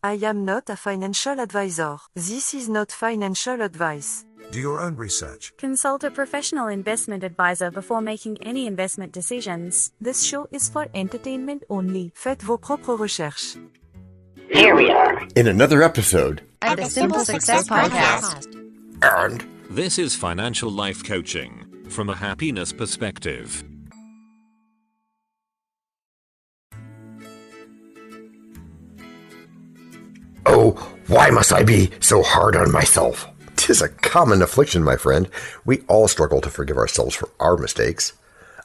I am not a financial advisor. This is not financial advice. Do your own research. Consult a professional investment advisor before making any investment decisions. This show is for entertainment only. Faites vos propres recherches. Here we are in another episode of the Simple Success Podcast. And this is financial life coaching from a happiness perspective. Oh, why must I be so hard on myself? 'Tis a common affliction, my friend. We all struggle to forgive ourselves for our mistakes.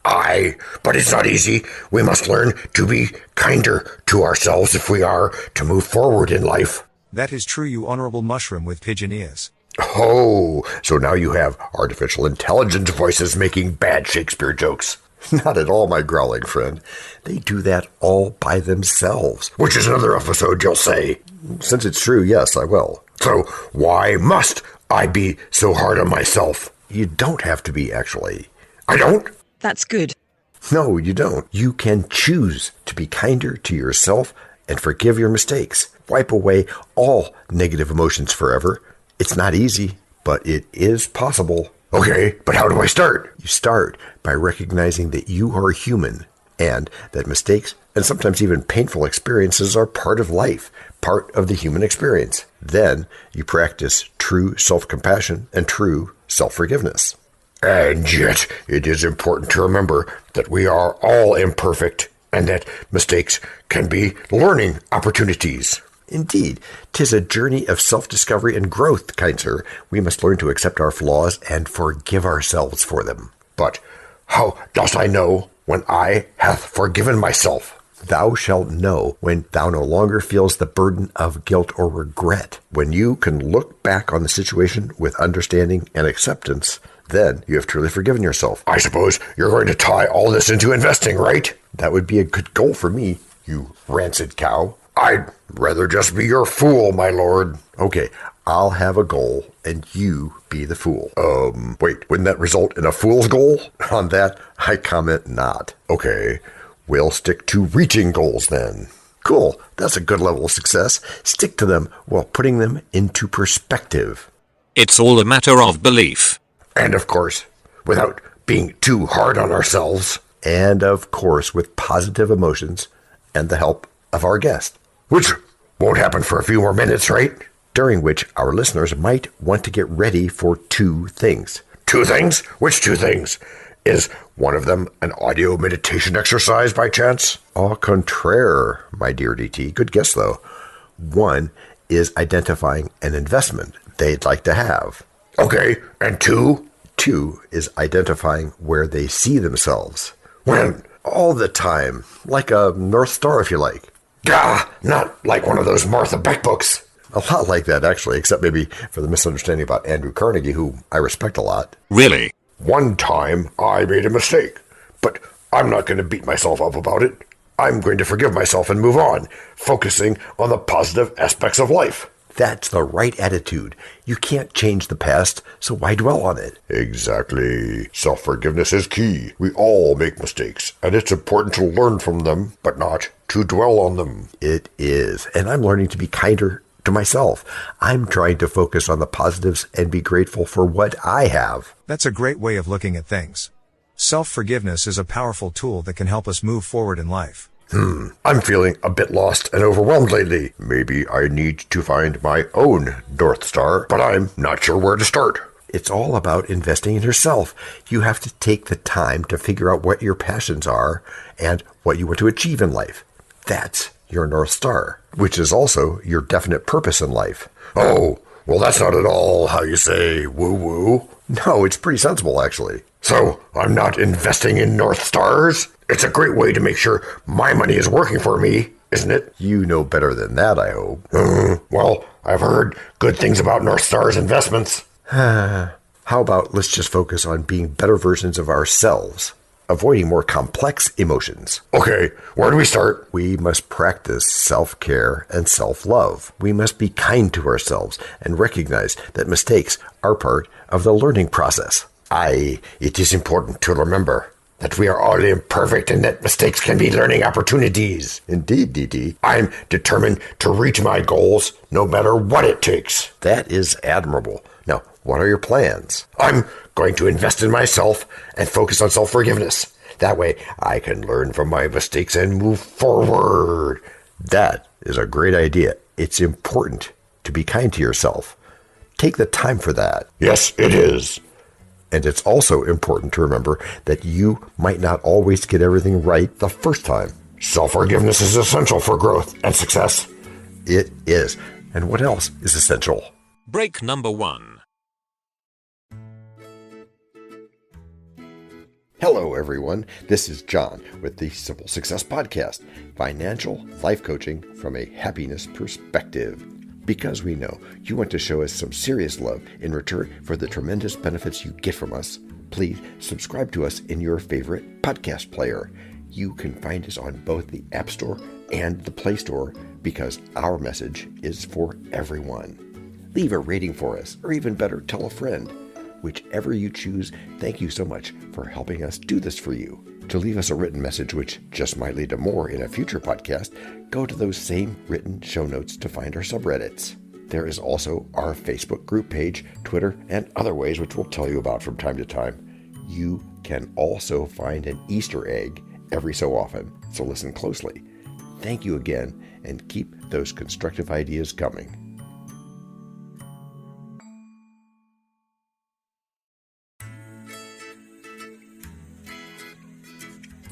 Aye, but it's not easy. We must learn to be kinder to ourselves if we are to move forward in life. That is true, you honorable mushroom with pigeon ears. Oh, so now you have artificial intelligence voices making bad Shakespeare jokes. Not at all, my growling friend. They do that all by themselves. Which is another episode, you'll say. Since it's true, yes, I will. So why must I be so hard on myself? You don't have to be, actually. I don't? That's good. No, you don't. You can choose to be kinder to yourself and forgive your mistakes. Wipe away all negative emotions forever. It's not easy, but it is possible. Okay, but how do I start? You start by recognizing that you are human and that mistakes and sometimes even painful experiences are part of life, part of the human experience. Then you practice true self-compassion and true self-forgiveness. And yet, it is important to remember that we are all imperfect and that mistakes can be learning opportunities. Indeed, 'tis a journey of self-discovery and growth, kind sir. We must learn to accept our flaws and forgive ourselves for them. But how dost I know when I hath forgiven myself? Thou shalt know when thou no longer feels the burden of guilt or regret. When you can look back on the situation with understanding and acceptance, then you have truly forgiven yourself. I suppose you're going to tie all this into investing, right? That would be a good goal for me, you rancid cow. I'd rather just be your fool, my lord. Okay, I'll have a goal, and you be the fool. Wait, wouldn't that result in a fool's goal? On that, I comment not. Okay, we'll stick to reaching goals then. Cool, that's a good level of success. Stick to them while putting them into perspective. It's all a matter of belief. And of course, without being too hard on ourselves. And of course, with positive emotions and the help of our guest. Which won't happen for a few more minutes, right? During which our listeners might want to get ready for two things. Two things? Which two things? Is one of them an audio meditation exercise by chance? Au contraire, my dear DT. Good guess, though. One is identifying an investment they'd like to have. Okay, and two? Two is identifying where they see themselves. When? All the time. Like a North Star, if you like. Gah! Not like one of those Martha Beck books. A lot like that, actually, except maybe for the misunderstanding about Andrew Carnegie, who I respect a lot. Really? One time, I made a mistake. But I'm not going to beat myself up about it. I'm going to forgive myself and move on, focusing on the positive aspects of life. That's the right attitude. You can't change the past, so why dwell on it? Exactly. Self-forgiveness is key. We all make mistakes, and it's important to learn from them, but not to dwell on them. It is, and I'm learning to be kinder to myself. I'm trying to focus on the positives and be grateful for what I have. That's a great way of looking at things. Self-forgiveness is a powerful tool that can help us move forward in life. I'm feeling a bit lost and overwhelmed lately. Maybe I need to find my own North Star, but I'm not sure where to start. It's all about investing in yourself. You have to take the time to figure out what your passions are and what you want to achieve in life. That's your North Star, which is also your definite purpose in life. Oh, well, that's not at all how you say woo-woo. No, it's pretty sensible, actually. So, I'm not investing in North Stars? It's a great way to make sure my money is working for me, isn't it? You know better than that, I hope. Well, I've heard good things about North Stars investments. How about let's just focus on being better versions of ourselves, avoiding more complex emotions. Okay, where do we start? We must practice self-care and self-love. We must be kind to ourselves and recognize that mistakes are part of the learning process. It is important to remember that we are all imperfect and that mistakes can be learning opportunities. Indeed, DD. I'm determined to reach my goals no matter what it takes. That is admirable. Now, what are your plans? I'm going to invest in myself and focus on self-forgiveness. That way, I can learn from my mistakes and move forward. That is a great idea. It's important to be kind to yourself. Take the time for that. Yes, it is. And it's also important to remember that you might not always get everything right the first time. Self-forgiveness is essential for growth and success. It is. And what else is essential? Break number 1. Hello, everyone. This is John with the Simple Success Podcast, financial life coaching from a happiness perspective. Because we know you want to show us some serious love in return for the tremendous benefits you get from us, please subscribe to us in your favorite podcast player. You can find us on both the App Store and the Play Store because our message is for everyone. Leave a rating for us, or even better, tell a friend. Whichever you choose, thank you so much for helping us do this for you. To leave us a written message, which just might lead to more in a future podcast, go to those same written show notes to find our subreddits. There is also our Facebook group page, Twitter, and other ways which we'll tell you about from time to time. You can also find an Easter egg every so often, so listen closely. Thank you again, and keep those constructive ideas coming.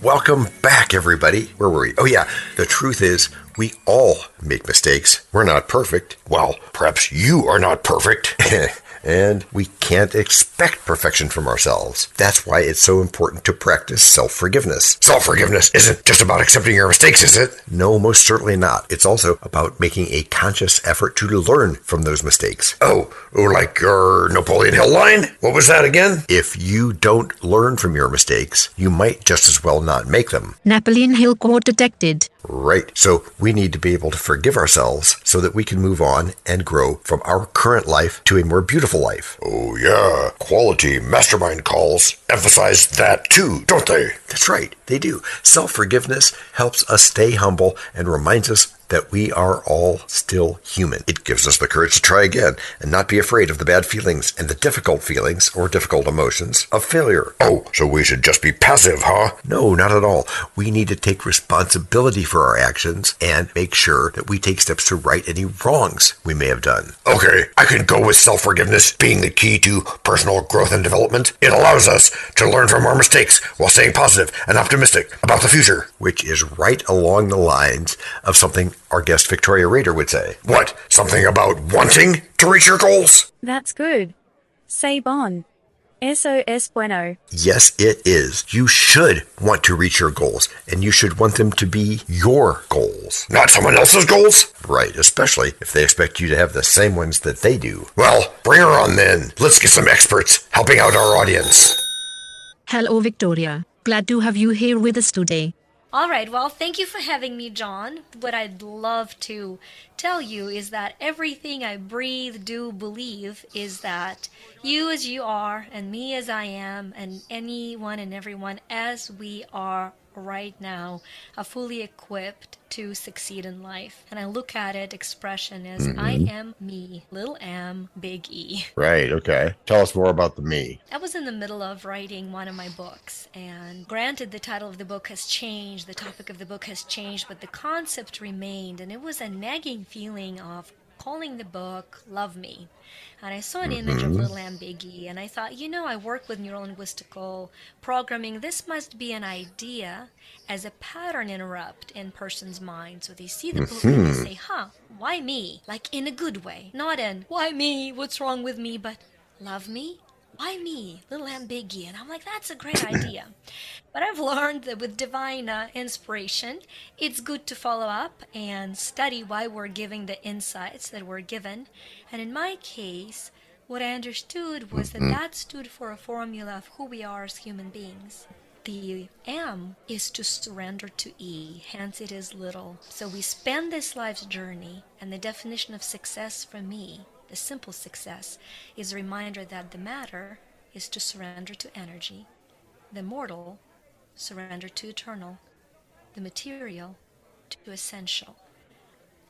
Welcome back, everybody. Where were we? Oh, yeah. The truth is, we all make mistakes. We're not perfect. Well, perhaps you are not perfect. And we can't expect perfection from ourselves. That's why it's so important to practice self-forgiveness. Self-forgiveness isn't just about accepting your mistakes, is it? No, most certainly not. It's also about making a conscious effort to learn from those mistakes. Oh, like your Napoleon Hill line? What was that again? If you don't learn from your mistakes, you might just as well not make them. Napoleon Hill quote detected. Right. So we need to be able to forgive ourselves so that we can move on and grow from our current life to a more beautiful life. Oh, yeah. Quality mastermind calls emphasize that too, don't they? That's right. They do. Self-forgiveness helps us stay humble and reminds us that we are all still human. It gives us the courage to try again and not be afraid of the bad feelings and the difficult feelings or difficult emotions of failure. Oh, so we should just be passive, huh? No, not at all. We need to take responsibility for our actions and make sure that we take steps to right any wrongs we may have done. Okay, I can go with self-forgiveness being the key to personal growth and development. It allows us to learn from our mistakes while staying positive and optimistic about the future, which is right along the lines of something our guest Victoria Rader would say. What? Something about wanting to reach your goals? That's good. Say bon. Eso es bueno. Yes, it is. You should want to reach your goals, and you should want them to be your goals. Not someone else's goals? Right, especially if they expect you to have the same ones that they do. Well, bring her on then. Let's get some experts helping out our audience. Hello, Victoria. Glad to have you here with us today. All right, well, thank you for having me, John. What I'd love to tell you is that everything I breathe, do, believe is that you as you are, and me as I am, and anyone and everyone as we are right now are fully equipped to succeed in life. And I look at it, expression as I am me, little m, big E. Right, okay. Tell us more about the me. I was in the middle of writing one of my books, and granted the title of the book has changed, the topic of the book has changed, but the concept remained, and it was a nagging feeling of calling the book Love Me. And I saw an image of little M Big E, and I thought, I work with neuro-linguistical programming. This must be an idea as a pattern interrupt in person's mind. So they see the book and they say, why me? Like in a good way. Not in, why me? What's wrong with me? But love me? Why me? Little M Big E. And I'm like, that's a great idea. But I've learned that with divine inspiration, it's good to follow up and study why we're giving the insights that we're given. And in my case, what I understood was that stood for a formula of who we are as human beings. The M is to surrender to E, hence it is little. So we spend this life's journey, and the definition of success for me, the simple success, is a reminder that the matter is to surrender to energy. The mortal surrender to eternal, the material to essential,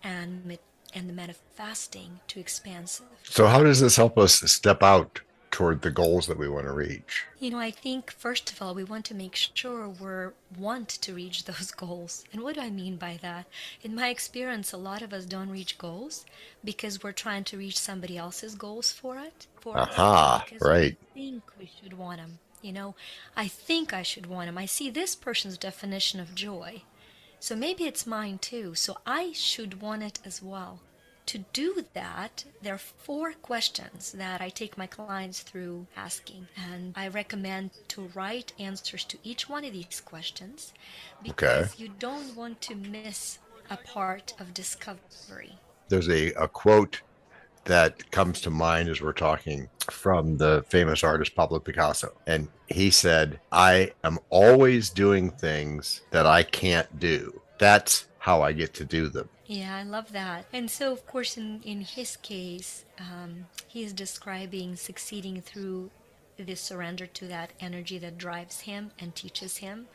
and the manifesting to expansive. So how does this help us step out toward the goals that we want to reach? I think first of all, we want to make sure we want to reach those goals. And what do I mean by that? In my experience, a lot of us don't reach goals because we're trying to reach somebody else's goals for us. Because right. we think we should want them. I think I should want them. I see this person's definition of joy. So maybe it's mine too. So I should want it as well. To do that, there are 4 questions that I take my clients through asking. And I recommend to write answers to each one of these questions because you don't want to miss a part of discovery. There's a quote that comes to mind as we're talking from the famous artist Pablo Picasso. And he said, "I am always doing things that I can't do. That's how I get to do them." Yeah, I love that. And so, of course, in his case, he's describing succeeding through the surrender to that energy that drives him and teaches him.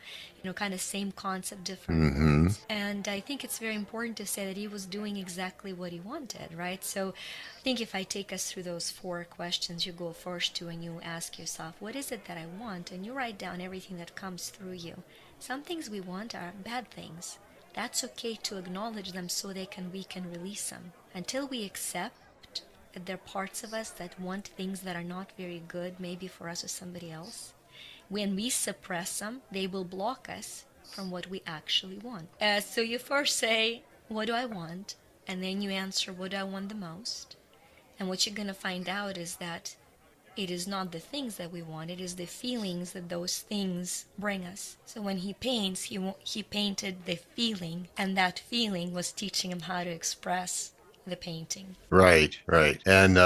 Kind of same concept, different words. And I think it's very important to say that he was doing exactly what he wanted, right? So I think if I take us through those 4 questions, you go first to and you ask yourself, what is it that I want? And you write down everything that comes through you. Some things we want are bad things. That's okay to acknowledge them so we can release them. Until we accept that there are parts of us that want things that are not very good, maybe for us or somebody else, when we suppress them, they will block us from what we actually want. So you first say, what do I want? And then you answer, what do I want the most? And what you're going to find out is that it is not the things that we want, it is the feelings that those things bring us. So when he paints, he painted the feeling, and that feeling was teaching him how to express the painting. Right. And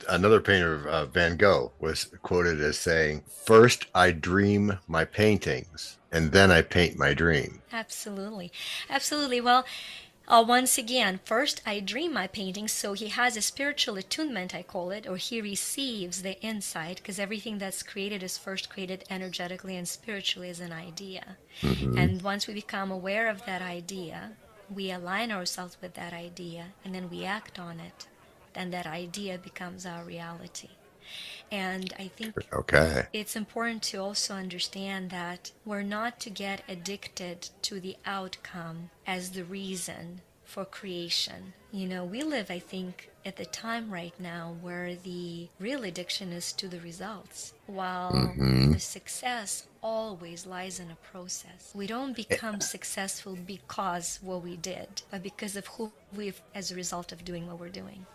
another painter, Van Gogh, was quoted as saying, "First I dream my paintings, and then I paint my dream." Absolutely. Well, once again, first I dream my paintings, so he has a spiritual attunement, I call it, or he receives the insight, because everything that's created is first created energetically and spiritually as an idea. And once we become aware of that idea, we align ourselves with that idea, and then we act on it. Then that idea becomes our reality. And I think it's important to also understand that we're not to get addicted to the outcome as the reason for creation. We live, I think, at the time right now where the real addiction is to the results, while the success always lies in a process. We don't become successful because what we did, but because of who we've as a result of doing what we're doing.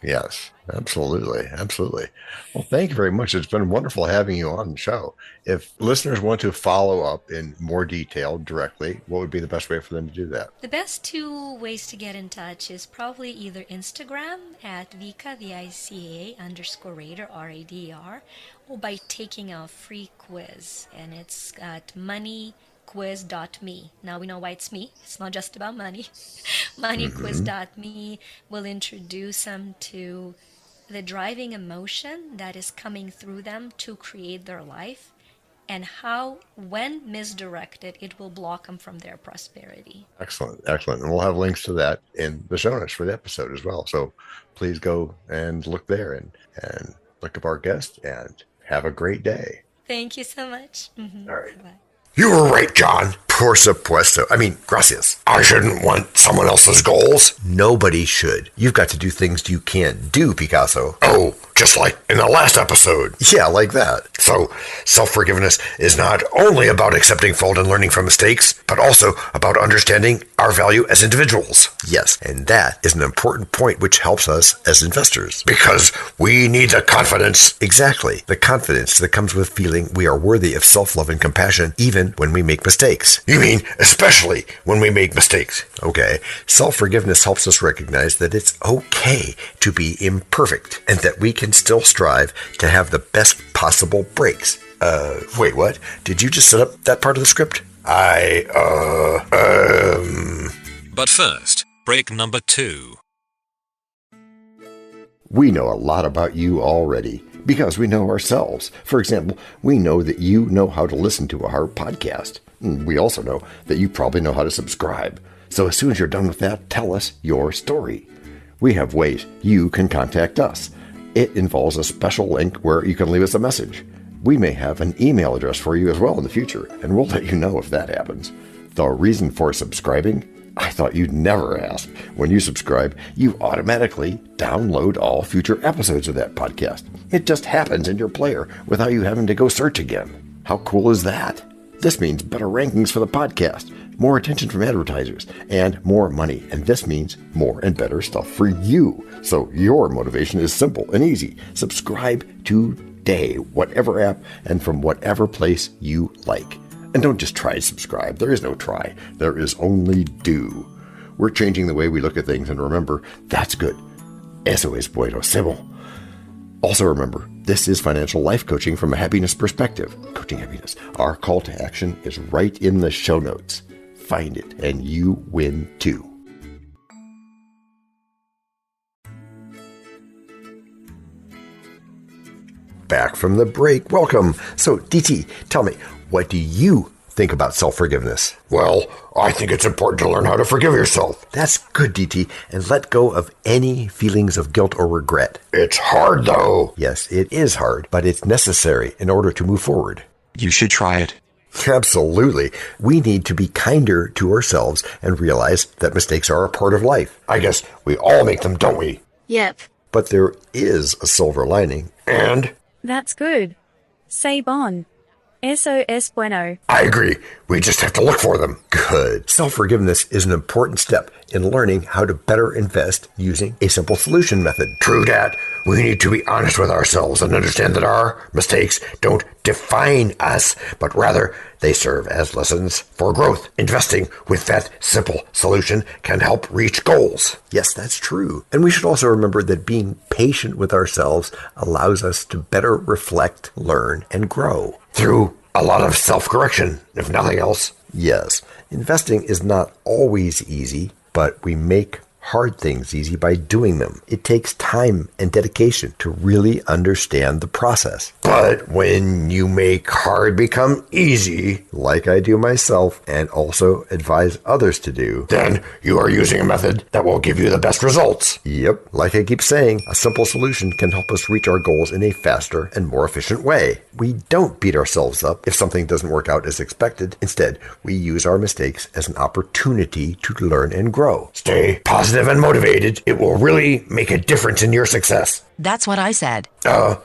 Yes, absolutely. Well, thank you very much. It's been wonderful having you on the show. If listeners want to follow up in more detail directly, what would be the best way for them to do that? The best 2 ways to get in touch is probably either Instagram at Vika, _Rader, RADR, or by taking a free quiz. And it's at moneyquiz.me. Now we know why it's me. It's not just about money. Moneyquiz.me will introduce them to the driving emotion that is coming through them to create their life, and how, when misdirected, it will block them from their prosperity. Excellent. And we'll have links to that in the show notes for the episode as well. So please go and look there and look up our guest, and have a great day. Thank you so much. All right. Bye. You were right, John. Por supuesto. Gracias. I shouldn't want someone else's goals. Nobody should. You've got to do things you can't do, Picasso. Oh, just like in the last episode. Yeah, like that. So, self-forgiveness is not only about accepting fault and learning from mistakes, but also about understanding our value as individuals. Yes, and that is an important point which helps us as investors. Because we need the confidence. Exactly. The confidence that comes with feeling we are worthy of self-love and compassion, even when we make mistakes. You mean especially when we make mistakes? Okay. Self-forgiveness helps us recognize that it's okay to be imperfect, and that we can still strive to have the best possible breaks. Wait, what? Did you just set up that part of the script? But first, break number 2. We know a lot about you already. Because we know ourselves. For example, we know that you know how to listen to our podcast. We also know that you probably know how to subscribe. So as soon as you're done with that, tell us your story. We have ways you can contact us. It involves a special link where you can leave us a message. We may have an email address for you as well in the future, and we'll let you know if that happens. The reason for subscribing? I thought you'd never ask. When you subscribe, you automatically download all future episodes of that podcast. It just happens in your player without you having to go search again. How cool is that? This means better rankings for the podcast, more attention from advertisers, and more money. And this means more and better stuff for you. So your motivation is simple and easy. Subscribe today, whatever app and from whatever place you like. And don't just try to subscribe. There is no try. There is only do. We're changing the way we look at things, and remember, that's good. Eso es buenísimo. Also remember, this is financial life coaching from a happiness perspective. Coaching happiness. Our call to action is right in the show notes. Find it, and you win too. Back from the break. Welcome. So, DT, tell me, what do you think about self-forgiveness? Well, I think it's important to learn how to forgive yourself. That's good, DT, and let go of any feelings of guilt or regret. It's hard, though. Yes, it is hard, but it's necessary in order to move forward. You should try it. Absolutely. We need to be kinder to ourselves and realize that mistakes are a part of life. I guess we all make them, don't we? Yep. But there is a silver lining. And? That's good. Say bon. Eso es bueno. I agree. We just have to look for them. Good. Self-forgiveness is an important step in learning how to better invest using a simple solution method. True that. We need to be honest with ourselves and understand that our mistakes don't define us, but rather they serve as lessons for growth. Investing with that simple solution can help reach goals. Yes, that's true. And we should also remember that being patient with ourselves allows us to better reflect, learn, and grow. Through a lot of self-correction, if nothing else. Yes, investing is not always easy, but we make hard things easy by doing them. It takes time and dedication to really understand the process. But when you make hard become easy, like I do myself and also advise others to do, then you are using a method that will give you the best results. Yep. Like I keep saying, a simple solution can help us reach our goals in a faster and more efficient way. We don't beat ourselves up if something doesn't work out as expected. Instead, we use our mistakes as an opportunity to learn and grow. Stay positive and motivated. It will really make a difference in your success. That's what I said.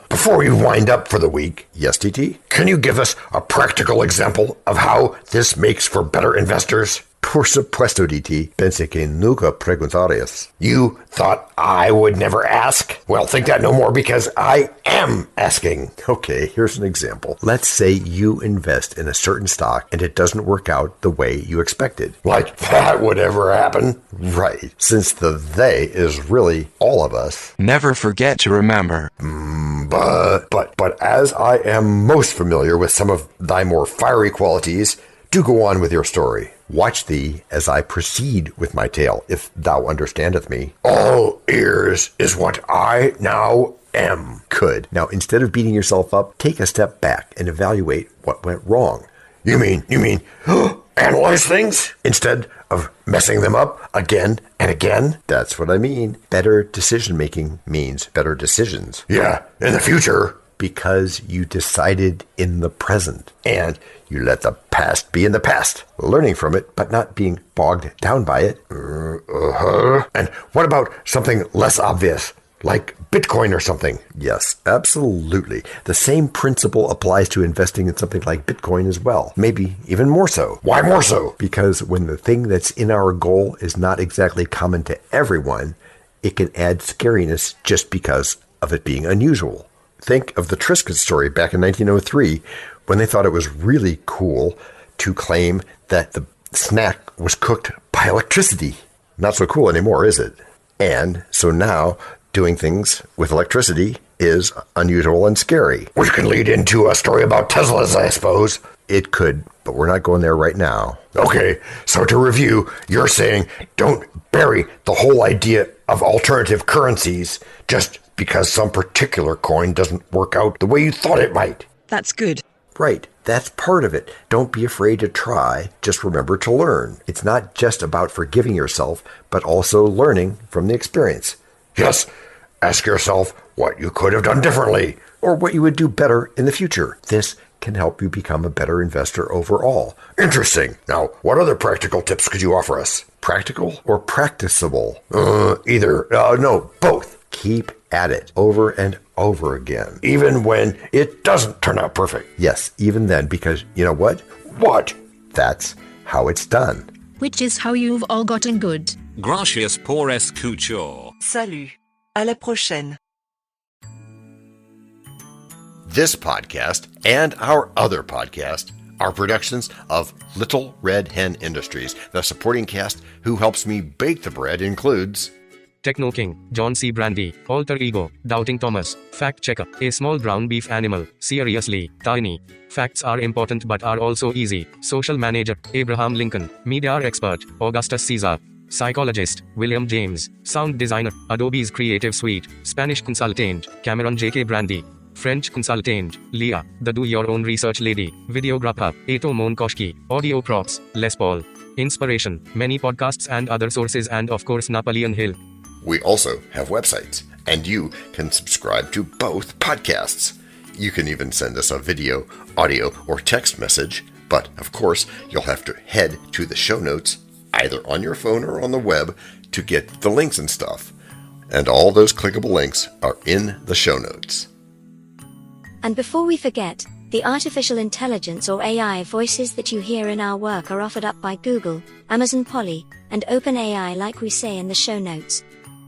Before we wind up for the week. Yes, TT? Can you give us a practical example of how this makes for better investors? Por supuesto, DT. Pensé que nunca preguntarías. You thought I would never ask? Well, think that no more because I am asking. Okay, here's an example. Let's say you invest in a certain stock and it doesn't work out the way you expected. Like that would ever happen? Right. Since the they is really all of us. Never forget to remember. But as I am most familiar with some of thy more fiery qualities, do go on with your story. Watch thee as I proceed with my tale, if thou understandeth me. All ears is what I now am. Good. Now, instead of beating yourself up, take a step back and evaluate what went wrong. You mean, analyze things instead of messing them up again and again? That's what I mean. Better decision-making means better decisions. Yeah, in the future. Because you decided in the present. And you let the past be in the past. Learning from it, but not being bogged down by it. And what about something less obvious? Like Bitcoin or something? Yes, absolutely. The same principle applies to investing in something like Bitcoin as well. Maybe even more so. Why more so? Because when the thing that's in our goal is not exactly common to everyone, it can add scariness just because of it being unusual. Think of the Triscuit story back in 1903 when they thought it was really cool to claim that the snack was cooked by electricity. Not so cool anymore, is it? And so now doing things with electricity is unusual and scary. Which could lead into a story about Teslas, I suppose. It could, but we're not going there right now. Okay, so to review, you're saying don't bury the whole idea of alternative currencies. Just because some particular coin doesn't work out the way you thought it might. That's good. Right. That's part of it. Don't be afraid to try. Just remember to learn. It's not just about forgiving yourself, but also learning from the experience. Yes. Ask yourself what you could have done differently. Or what you would do better in the future. This can help you become a better investor overall. Interesting. Now, what other practical tips could you offer us? Practical or practicable? Either. No, both. Keep at it over and over again. Even when it doesn't turn out perfect. Yes, even then, because you know what? What? That's how it's done. Which is how you've all gotten good. Gracias por escuchar. Salut. À la prochaine. This podcast and our other podcast are productions of Little Red Hen Industries. The supporting cast who helps me bake the bread includes Techno King, John Brandy, Alter Ego, Doubting Thomas, Fact Checker, A Small Brown Beef Animal, Seriously, Tiny, Facts Are Important But Are Also Easy, Social Manager, Abraham Lincoln, Media Expert, Augustus Caesar, Psychologist, William James, Sound Designer, Adobe's Creative Suite, Spanish Consultant, Cameron J.K. Brandy, French Consultant, Leah, the Do-Your-Own Research Lady, Videographer, Eto Monkoshki, Audio Props, Les Paul, Inspiration, many podcasts and other sources and of course Napoleon Hill. We also have websites, and you can subscribe to both podcasts. You can even send us a video, audio, or text message, but of course, you'll have to head to the show notes, either on your phone or on the web, to get the links and stuff. And all those clickable links are in the show notes. And before we forget, the artificial intelligence or AI voices that you hear in our work are offered up by Google, Amazon Polly, and OpenAI like we say in the show notes.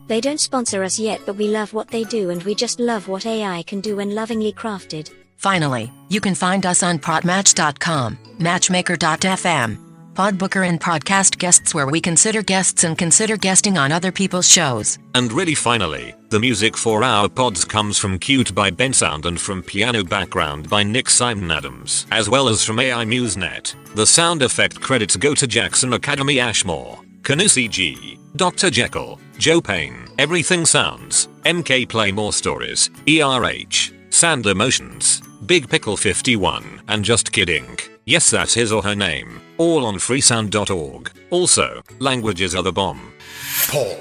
They don't sponsor us yet, but we love what they do and we just love what AI can do when lovingly crafted. Finally, you can find us on Podmatch.com, Matchmaker.fm, Podbooker and Podcast Guests where we consider guests and consider guesting on other people's shows. And really finally, the music for our pods comes from Cute by Ben Sound and from Piano Background by Nick Simon Adams, as well as from AI MuseNet. The sound effect credits go to Jackson Academy Ashmore, Canusi G, Dr. Jekyll, Joe Payne, Everything Sounds, MK Play More Stories, ERH, Sand Emotions, Big Pickle 51, and Just Kidding. Yes, that's his or her name. All on freesound.org. Also, languages are the bomb. Paul.